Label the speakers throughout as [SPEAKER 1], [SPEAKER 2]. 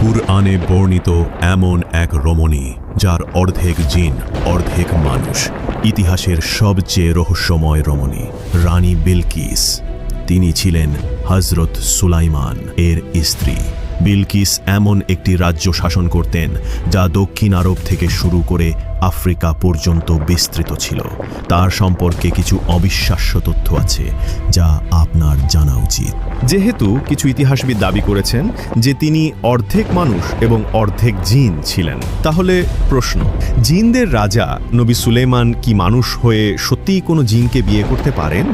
[SPEAKER 1] কুরআনে বর্ণিত এমন এক রমণী যার অর্ধেক জিন অর্ধেক মানুষ, ইতিহাসের সবচেয়ে রহস্যময় রমণী রানী বিলকিস। তিনি ছিলেন হযরত সুলাইমান এর স্ত্রী। বিলকিস এমন একটি রাজ্য শাসন করতেন যা দক্ষিণ আরব থেকে শুরু করে আফ্রিকা পর্যন্ত বিস্তৃত ছিল। তার সম্পর্কে কিছু অবিশ্বাস্য তথ্য আছে যা আপনার জানা উচিত।
[SPEAKER 2] যেহেতু কিছু ইতিহাসবিদ দাবি করেছেন যে তিনি অর্ধেক মানুষ এবং অর্ধেক জিন ছিলেন, তাহলে প্রশ্ন, জিনদের রাজা নবী সুলেমান কি মানুষ হয়ে সত্যিই কোনো জিনকে বিয়ে করতে পারেন?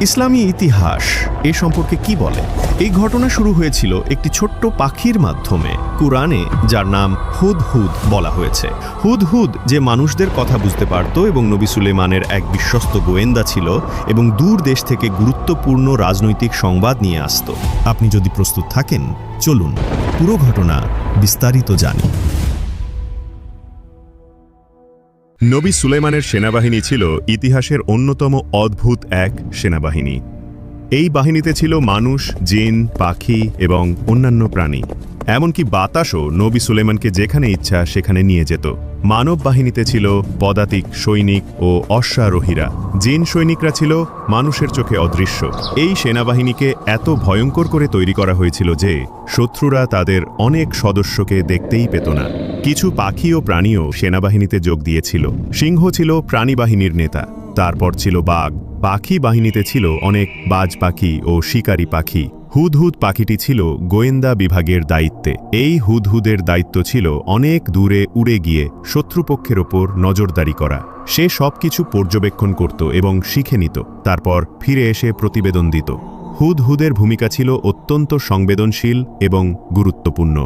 [SPEAKER 2] ইসলামী ইতিহাস এ সম্পর্কে কি বলে? এই ঘটনা শুরু হয়েছিল একটি ছোট্ট পাখির মাধ্যমে। কুরআনে যার নাম হুদহুদ বলা হয়েছে। হুদহুদ যে মানুষদের কথা বুঝতে পারত এবং নবী সুলেমানের এক বিশ্বস্ত গোয়েন্দা ছিল এবং দূর দেশ থেকে গুরুত্বপূর্ণ রাজনৈতিক সংবাদ নিয়ে আসত। আপনি যদি প্রস্তুত থাকেন, চলুন পুরো ঘটনা বিস্তারিত জানি। নবী সুলেমানের সেনাবাহিনী ছিল ইতিহাসের অন্যতম অদ্ভুত এক সেনাবাহিনী। এই বাহিনীতে ছিল মানুষ, জিন, পাখি এবং অন্যান্য প্রাণী। এমনকি বাতাসও নবী সুলেমানকে যেখানে ইচ্ছা সেখানে নিয়ে যেত। মানব বাহিনীতে ছিল পদাতিক, সৈনিক ও অশ্বারোহীরা। জিন সৈনিকরা ছিল মানুষের চোখে অদৃশ্য। এই সেনাবাহিনীকে এত ভয়ঙ্কর করে তৈরি করা হয়েছিল যে শত্রুরা তাদের অনেক সদস্যকে দেখতেই পেত না। কিছু পাখি ও প্রাণীও সেনাবাহিনীতে যোগ দিয়েছিল। সিংহ ছিল প্রাণীবাহিনীর নেতা, তারপর ছিল বাঘ। পাখি বাহিনীতে ছিল অনেক বাজ পাখি ও শিকারী পাখি। হুদহুদ পাখিটি ছিল গোয়েন্দা বিভাগের দায়িত্বে। এই হুদহুদের দায়িত্ব ছিল অনেক দূরে উড়ে গিয়ে শত্রুপক্ষের ওপর নজরদারি করা। সে সবকিছু পর্যবেক্ষণ করত এবং শিখে নিত, তারপর ফিরে এসে প্রতিবেদন দিত। হুদহুদের ভূমিকা ছিল অত্যন্ত সংবেদনশীল এবং গুরুত্বপূর্ণ।